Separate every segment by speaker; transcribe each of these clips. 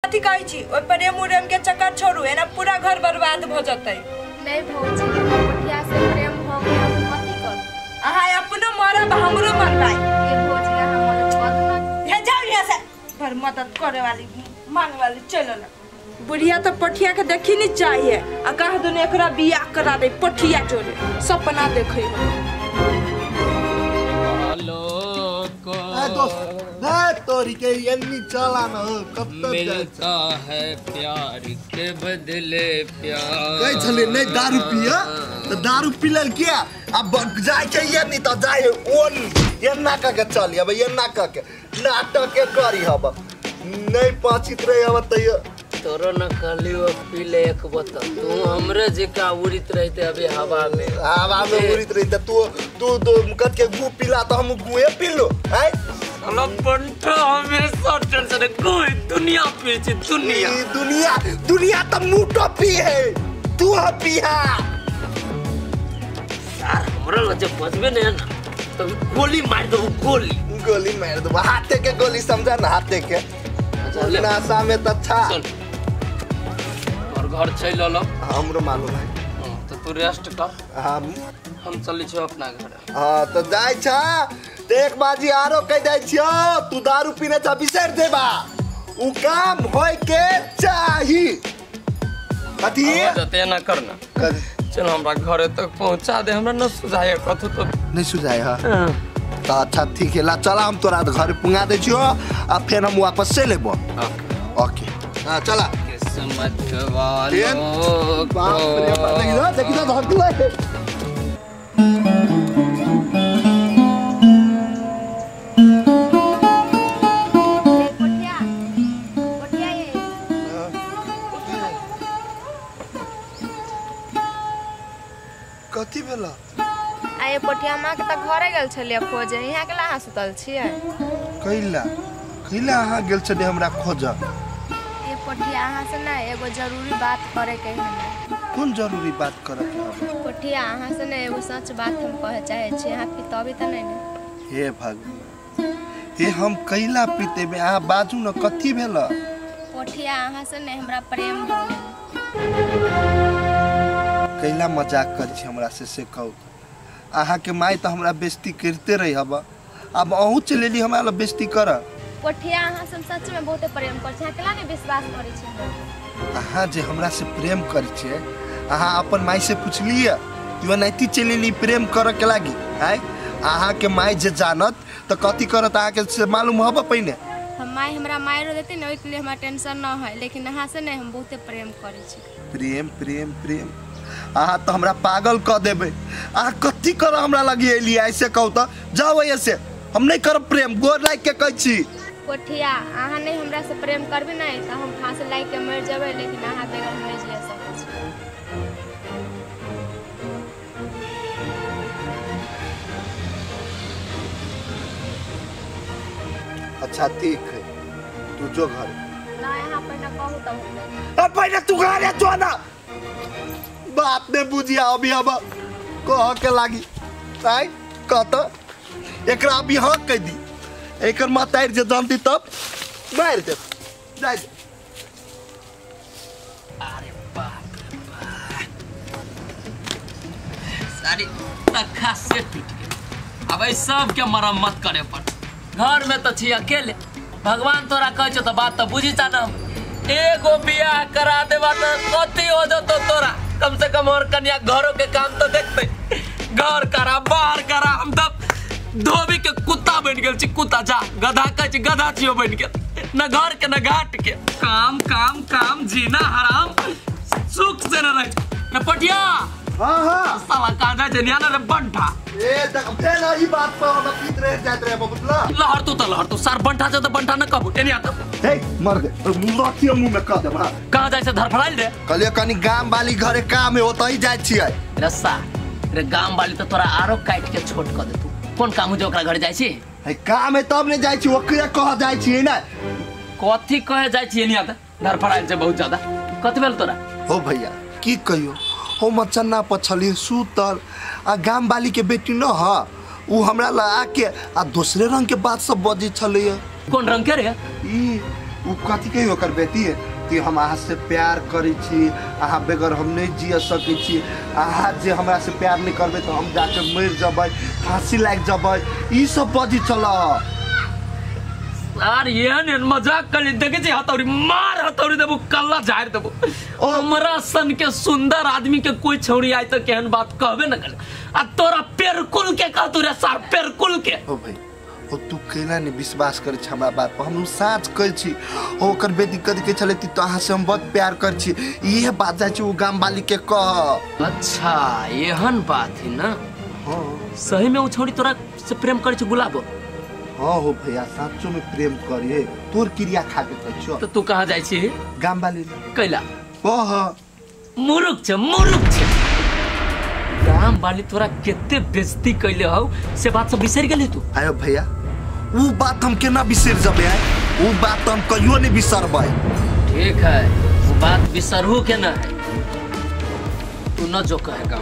Speaker 1: कथी कहै छी ओइ प्रेम उरेम के चक्कर छोड़ू एना पूरा घर बर्बाद भ जतै।
Speaker 2: नहीं भौजी पटिया से प्रेम हो गया कथी कर
Speaker 1: अहाँ अपनो मरब हमरो मरबाई
Speaker 2: ये भौजी हम मदद कर दो
Speaker 1: हे जाओ यहां से पर मदद करे वाली मांग वाली चलो ना। बुढ़िया तो पठिया के देखी नहीं चाहिए आ कह दो ने एकरा बियाह करा दे पठिया जोरे सपना देखै
Speaker 3: तोरी के यन्नी चला न कब तक
Speaker 4: मिलता है प्यार के बदले प्यार
Speaker 3: कई छले नहीं दारू पिया तो दारू पिलल क्या अब जाय के यन्नी तो जाय ओन यन्ना का के चली अब यन्ना का के नाटक के करी हब नहीं पाचित रहे अब तय
Speaker 4: तोरो न कहलियो पीले एक बोतल तू हमरे जिका उड़ित रहते अभी हवा में
Speaker 3: उड़ित रहते तू कत के गु पिला तो हम गुए पिलो है
Speaker 4: साला बंटा हमेशा टेंशन कोई दुनिया पे छी
Speaker 3: दुनिया तो मुटो पी है तू ह पिया
Speaker 4: यार हमरा ल जब बचबे नहीं ना तो गोली मार दो गोली
Speaker 3: मार दो हाथे के गोली समझा ना हाथे के नासा में तो अच्छा
Speaker 4: और घर चल लो
Speaker 3: हमरो मालूम है
Speaker 4: तो तू रेस्ट कर हम चली छो अपना घर
Speaker 3: हां तो जाय छ एक बाजी आरो कह जाय छियो तू दारू पीने छ बिसर देबा उ काम होय के चाही कथी
Speaker 4: जते ना करना चल हमरा घरे तक पहुंचा दे हमरा न सुझाए कथु तो
Speaker 3: नहीं सुझाए हां तो अच्छा ठीक है ला चला हम तोरा घर पुंगा दे छियो आ फिर हम वापस से लेबो ओके हां चला
Speaker 4: किस्मत वालों
Speaker 3: बाप रे बाप देखी ना धकले कथी भेला
Speaker 2: आए पटिया मां के त घरे गेल छलिए खोजे यहां के ला सुतल छिए
Speaker 3: कइला अहाँ गेल छले हमरा खोज
Speaker 2: ये पटिया अहाँ से ना एगो जरूरी बात करे के हमरा
Speaker 3: कौन जरूरी बात करे के हम
Speaker 2: पटिया अहाँ से ना एगो सच बात हम कहे चाहे छी अहाँ की तभी त नहीं
Speaker 3: हे भगवान हे हम कइला पीते में अहाँ बाजू न कथी भेला
Speaker 2: पटिया अहाँ से ना हमरा प्रेम हो
Speaker 3: कइला मजाक कर छी हमरा से कहू अहाँ के माई तो हमरा बेइज्जती करते रही हब अब अहू चलेली हमरा बेइज्जती कर
Speaker 2: पटिया अहाँ से सच में बहुत प्रेम कर छी केला ने विश्वास करै छी
Speaker 3: अहाँ जे हमरा से प्रेम करै छी अहाँ अपन माई से पूछलिए तू नैती चलेली प्रेम कर के लागी है अहाँ के माई जे जानत तो कथी करत अहाँ के से मालूम हब पहिने
Speaker 2: हम माई हमरा माइरो देते न ओइ के लिए हमरा टेंशन न है लेकिन अहाँ से नहीं हम बहुत प्रेम करै छी
Speaker 3: प्रेम अहाँ तो हमरा पागल क देबे अहाँ कथी कर हमरा लगी एली ऐसे कहू तो जाओ ऐसे हम नहीं कर प्रेम गोर लाग के कह छी
Speaker 2: पटिया अहाँ नहीं हमरा से प्रेम करबे नहीं तो हम फांसी लाग के मर जेबे लेकिन अहाँ बगैर हम नहीं जी सकै छी
Speaker 3: अच्छा ठीक है तू जो घर
Speaker 2: ना यहाँ पर ना कहू तो
Speaker 3: अब पहले तू घर है जो ना बात ने बुझिया अभी अब कह के लागी आई कहत एकरा अभी हाँ कह दी एकर मातार जे जानती तब मार दे जाय
Speaker 4: अरे बाप रे सारी तखा से टूट गई अब सब के मरम्मत करे पड़ घर में तो छी अकेले भगवान तोरा कह तो बात तो बुझी ता ना एगो बियाह करा देवा तो कथी हो जतो तोरा कम से कम और कन्या घरों के काम तो देखते घर करा बाहर करा हम तब धोबी के कुत्ता बन गेल छी कुत्ता जा गधा कह छी गधा छियो बन गेल न घर के न घाट के काम काम काम जीना हराम सुख से न रह न पटिया
Speaker 3: हां
Speaker 4: साला काजा जनिया न बंठा
Speaker 3: ए देख फेल ई बात पर हम पीत रह जात रे बबुतला
Speaker 4: लहर तू सार बंठा से तो बंठा न कहबो एनी आता
Speaker 3: हे मर गए मुंह मुंह में कह दे हां
Speaker 4: कहां जाय से धरफड़ाइल रे
Speaker 3: कलियो कनी गाम वाली घरे काम है ओतई जाय छियै
Speaker 4: रस्सा रे गाम वाली तो तोरा आरो काट के छोट कर दे तू कौन काम जो ओकरा घर जाय छी
Speaker 3: है काम है तब ने जाय छी ओकरे कह जाय छी ना
Speaker 4: कथी कहे जाय छी एनी आता धरफड़ाइल से बहुत ज्यादा कथी भेल तोरा
Speaker 3: हो भैया की कहियो हो मचन्ना पछली सूतल आ गाम वाली के बेटी न ह उ हमरा ला आके आ दूसरे रंग के बात सब बजी छले
Speaker 4: कौन रंग के रे
Speaker 3: ई उ कथी के ओकर बेटी कि हम अहाँ से प्यार करी छी अहाँ बगैर हम नहीं जी सकै छी अहाँ जे हमरा से प्यार नहीं करबे तो हम जाके मर जबै फांसी लाग जबै ई सब बजी चल
Speaker 4: यार ये ने मजाक कर देखे छी हथौड़ी मार हथौड़ी देबो कल्ला झाड़ देबो हमरा सन के सुंदर आदमी के कोई छौड़ी आइ त केहन बात कहबे न करे आ तोरा पेरकुल के कह तोरे सार पेरकुल के
Speaker 3: ओ भाई ओ तू केना ने विश्वास करे छ हमरा बात पर हम साच कहै छी ओकर बेटी कदी के चले तो अहाँ से हम बहुत प्यार कर छी ये बात जाय छी ओ गाम वाली के कह
Speaker 4: अच्छा एहन बात है ना
Speaker 3: हां
Speaker 4: सही में ओ छौड़ी तोरा से प्रेम करे छ गुलाबो
Speaker 3: हाँ हो भैया साचो में प्रेम करिए तोर क्रिया खा के कहियो
Speaker 4: तो तू कहाँ जाय छी
Speaker 3: गाम वाली
Speaker 4: कैला
Speaker 3: कह
Speaker 4: मुरुक छ गाम वाली तोरा केते बेइज्जती कैले हो से बात सब बिसर गेली तू
Speaker 3: आयो भैया वो बात हम केना बिसर जबे वो बात हम कहियो नहीं बिसरबै
Speaker 4: ठीक है वो बात बिसरहू के ना है तू न जो कहे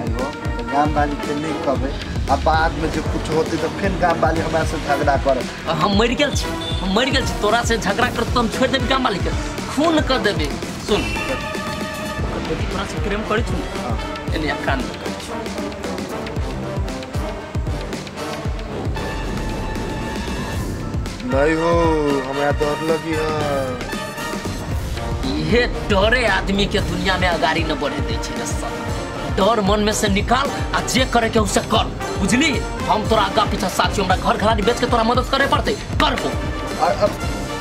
Speaker 3: आयो गाम वाली के नहीं कहबे अब बाद में जब कुछ होते तो फिर गाम वाली हमरा से झगड़ा करे
Speaker 4: हम मर गेल छी तोरा से झगड़ा कर तो हम छोड़ देबे गाम वाली के खून कर देबे सुन बेटी तोरा से प्रेम करै छु एने कान
Speaker 3: नहीं हो हमरा डर लगी है
Speaker 4: ये डरे आदमी के दुनिया में अगाड़ी न बढ़े दे छै सब डर मन में से निकाल आ जे करे के उसे कर बुझली हम तोरा आगा पीछा साथी हमरा घर घरानी बेच के तोरा मदद करे पड़ते करबो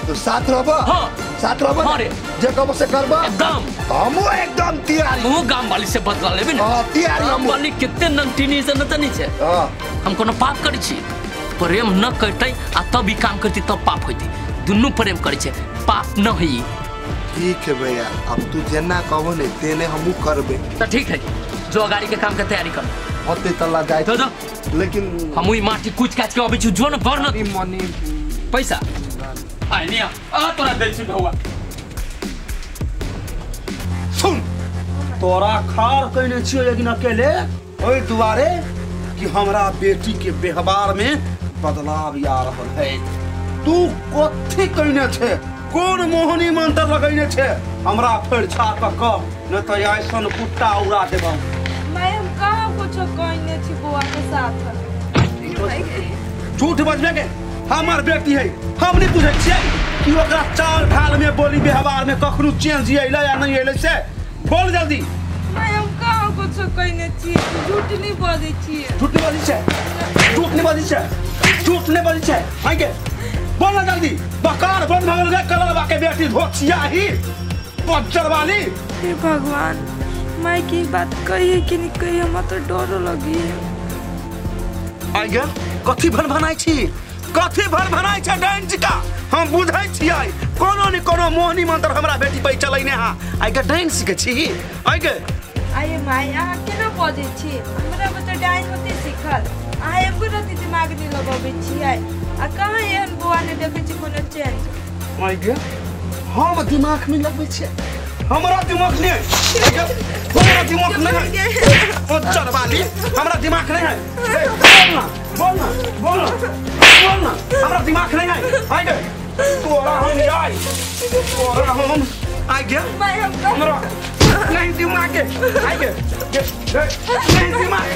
Speaker 3: तो साथ रहबो
Speaker 4: हां
Speaker 3: साथ रहबो
Speaker 4: अरे
Speaker 3: जे कहबो से करबो
Speaker 4: एकदम
Speaker 3: हमो एकदम तैयार
Speaker 4: वो गाम वाली से बदला लेबे ना
Speaker 3: हां तैयार
Speaker 4: गाम वाली कितने नंटिनी से नतनी छै
Speaker 3: हां
Speaker 4: हम कोनो पाप करै छी प्रेम न करतै आ तब भी काम करती तब पाप होइतै दुन्नु प्रेम करै छै पाप न होई
Speaker 3: ठीक है भैया अब तू जेना कहबो ने तेने हमहू करबे
Speaker 4: तो ठीक है जो गाड़ी के काम के तैयारी कर
Speaker 3: होते तला जाए
Speaker 4: तो
Speaker 3: लेकिन
Speaker 4: हम ई माटी कुछ काच के अबै छु जो न भर न
Speaker 3: मनी
Speaker 4: पैसा आइ निया आ तोरा दै छु भौआ
Speaker 5: सुन तोरा खार कइने छियो लेकिन अकेले ओइ दुआरे कि हमरा बेटी के व्यवहार में बदलाव आ रहल है तू कथी कइने छे कौन मोहनी मंत्र लगैने छे हमरा फेर छाप क न त ऐसन कुत्ता उड़ा देबौ
Speaker 1: मैं हम कहाँ कुछ कहने छी बुआ के साथ
Speaker 5: झूठ बजबे के हमर बेटी है हम नहीं बुझे छियै कि ओकरा चाल ढाल में बोली व्यवहार में कखनो चेंज अइले या नहीं अइले से बोल जल्दी
Speaker 1: मैं हम कहाँ कुछ कहने छी झूठ नहीं बोलै छी
Speaker 5: झूठ नहीं बोली छे झूठ नहीं बोली छे झूठ नहीं बोली छे आगे बोल ना जल्दी बकार बंद भगल रे कलरवा के बेटी धोछिया ही पज्जर वाली
Speaker 1: हे भगवान मैं की बात कही कि नहीं कही हम तो डर लगी है
Speaker 5: आगे कथी भनभनाई छी कथी भनभनाई छे डांस का हम बुझै छियै कोनो ने कोनो मोहनी मंत्र हमरा बेटी पे चलैने हा आगे डांस के छी आगे
Speaker 1: आये माय अहाँ केना बजै छी हमरा बच्चा डांस होते सिखल अहाँ एको रति दिमाग नहीं लगाबै छियै आ कहाँ एहन बुआ ने देखै छी कोनो चेंज
Speaker 5: आगे हम दिमाग में लगबै छियै हमरा दिमाग नहीं है हमरा दिमाग नहीं है पज्जर वाली हमरा दिमाग नहीं है बोलना बोलना बोलना हमरा दिमाग नहीं है आगे तोरा हम आई तोरा हम आगे
Speaker 1: मैं हम
Speaker 5: हमरा नहीं दिमाग के आगे नहीं दिमाग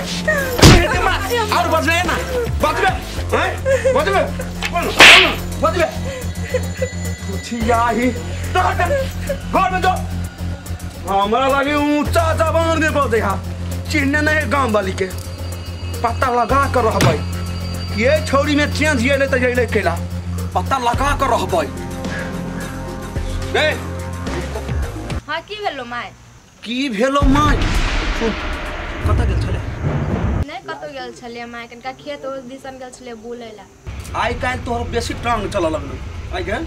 Speaker 5: और बजले ना बजबे हैं बजबे बोल बजबे छिया ही घर में जो हमारा लगे ऊंचा जबान में बोल देखा चिन्ह नहीं गांव वाली के पता लगा कर रह भाई ये छोरी में चेंज ये ले तो ये ले केला पता लगा कर रह भाई ए
Speaker 2: हाँ की भेलो माय
Speaker 5: की भेलो माय सुन कत गेल छले
Speaker 2: नहीं कतो गेल छलिए माय कनका खेत ओस दिसन गेल छलिए बुलैला
Speaker 5: आई काल तोहर बेसी टांग चल लगलो आई गेल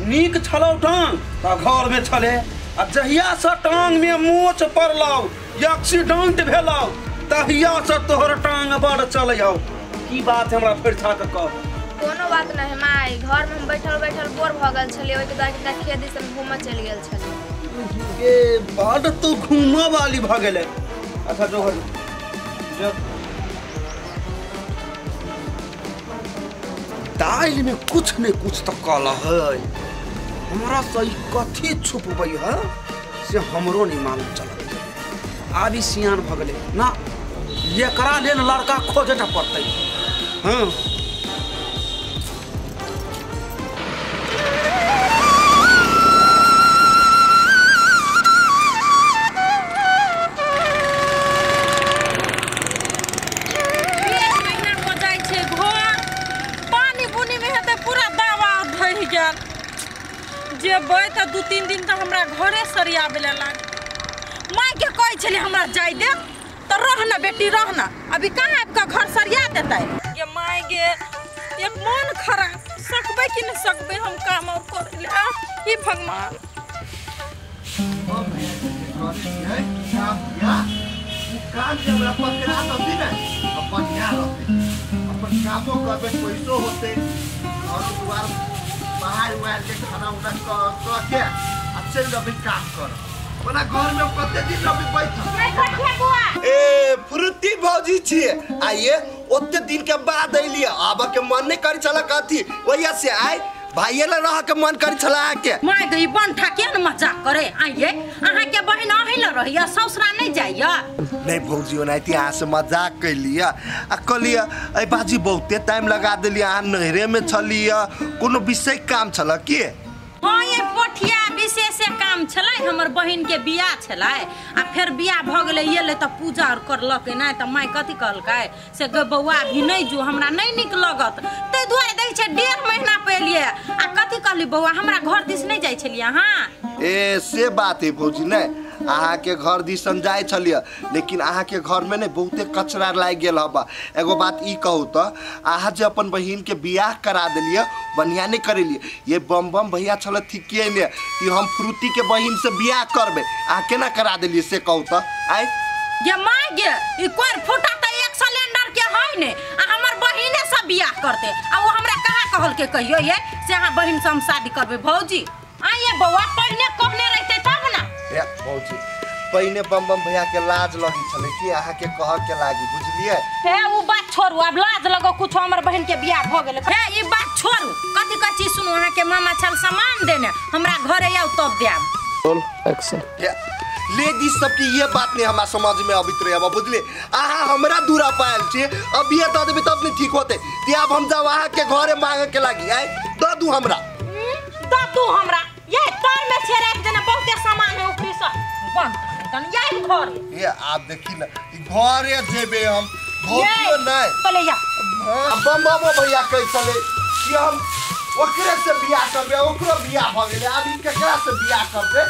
Speaker 5: नीक छलौ टांग त घर में छले आ जहिया से टांग में मोच पड़लौ एक्सीडेंट भेलौ तहिया से तोहर टांग बड़ चलौ की बात हमरा फेर छा के कह
Speaker 2: कोनो बात नहीं माय घर में हम बैठल बैठल बोर भ गेल छलिए ओइ के बाद कनका खेत दिसन घूमऽ चल गेल छलिए
Speaker 5: ए बड़ तू घूमऽ वाली भ गेले अच्छा जो जब दाल में कुछ न कुछ तो काला है हमरा सही कथी छुपबै है से हमरो नहीं मालूम चलत। आबी सियान भगले ना एकरा लेल लड़का खोजे न पड़तै। हाँ
Speaker 1: जेबै तो 2-3 दिन तक हमरा घरे सरियाबे लाग। माय के कहै छले हमरा जाय दे तो रहना बेटी रहना, अभी कहाँ आपका घर सरिया देता है। ये माय गे एक मन खराब सकबे कि न सकबे हम काम और कर ले। हे भगवान
Speaker 3: काम जे हमरा पकड़ा दती न अपन यहाँ रहते, अपन कामो करबे पैसो होते, घर दुआर बाहर वार के खाना उना के अच्छे रबी काम कर बना घर में कते दिन रबी बैठ। ए फुर्ती भौजी छिए आइए ओते दिन के बाद अइलिए, अब के मन नहीं करी चला कथी वहिया से आए भाइये ले रह के मन करी चला के।
Speaker 1: माय गई बन ठाके न मजाक करे आइए आहा के बहन आहिल रहिया ससुरा नहीं जाइया।
Speaker 3: नहीं भौजी ओनाइती यहाँ से मजाक कैलिया आ कहलिया ए बाजी बहुते टाइम लगा देलिया, अहाँ नहरे में छलिया कोनो विषय काम छला के।
Speaker 1: हाँ ये पोठिया विशेष काम छलै, हमर बहन के बियाह छलै आ फिर बियाह भ गेलै ये ले त पूजा और करलक नै त माय कथि कहलकै से ग बौआ भी नहीं जो हमरा नहीं निक लगत तै दुआरे दै छै 1.5 महीना पहले आ कथि कहली बौआ हमरा घर दिस नहीं जाय छलिया। हां
Speaker 3: ए से बात है भौजी नहीं अहाँ के घर दिसन जाए छलिया, लेकिन अहाँ के घर में नहीं बहुते कचरा लाग गेल हबा। एगो बात ई कहू तो अहाँ जे अपन बहिन के बियाह करा देलिए बढ़िया नहीं करेलिए, ये बम बम भैया छल ठीके ने कि हम फ्रूटी के बहिन से बियाह करबे, अहाँ केना करा देलिए से कहू तो। आइ
Speaker 1: ये माय गे ई कोर फुटा त 1 सिलेंडर के है ने आ हमर बहिने से बियाह करते आ वो हमरा कहां कहल के कहियो ये से अहाँ बहिन से हम शादी करबे। भौजी आइए बौआ पहले कहने रहते तब ना।
Speaker 3: ए भौजी पहले बम बम भैया के लाज लगी छले कि अहाँ के कह के लागी बुझलिए।
Speaker 1: हे वो बात छोड़ू, अब लाज लगो कुछ हमर बहन के बियाह भ गेले। हे ई बात छोड़ू, कथि कथि सुनु अहाँ के मामा छल सामान देने हमरा घरे आउ तब देब।
Speaker 4: बोल एक्शन
Speaker 3: लेडीज सबकी ये बात नहीं हमारा समझ में अबित रहे अब बुझलिए। अहाँ हमरा दूरा पायल छी अब ये तो देबे तब नहीं ठीक होते कि अब हम जाओ अहाँ के घरे मांगे के लागी आइ द दू हमरा
Speaker 1: द दू हमरा ये तार में छे रख देना बहुते सामान है ऊपरी से बंद तन यही घर
Speaker 3: ये आप देखी ना ई घरे जेबे हम भौतियो नहीं
Speaker 1: पले या
Speaker 3: बम बम भैया कह चले कि हम ओकरे से बियाह करबे, ओकरो बियाह भ गेले, अब ई केकरा से बियाह करबे।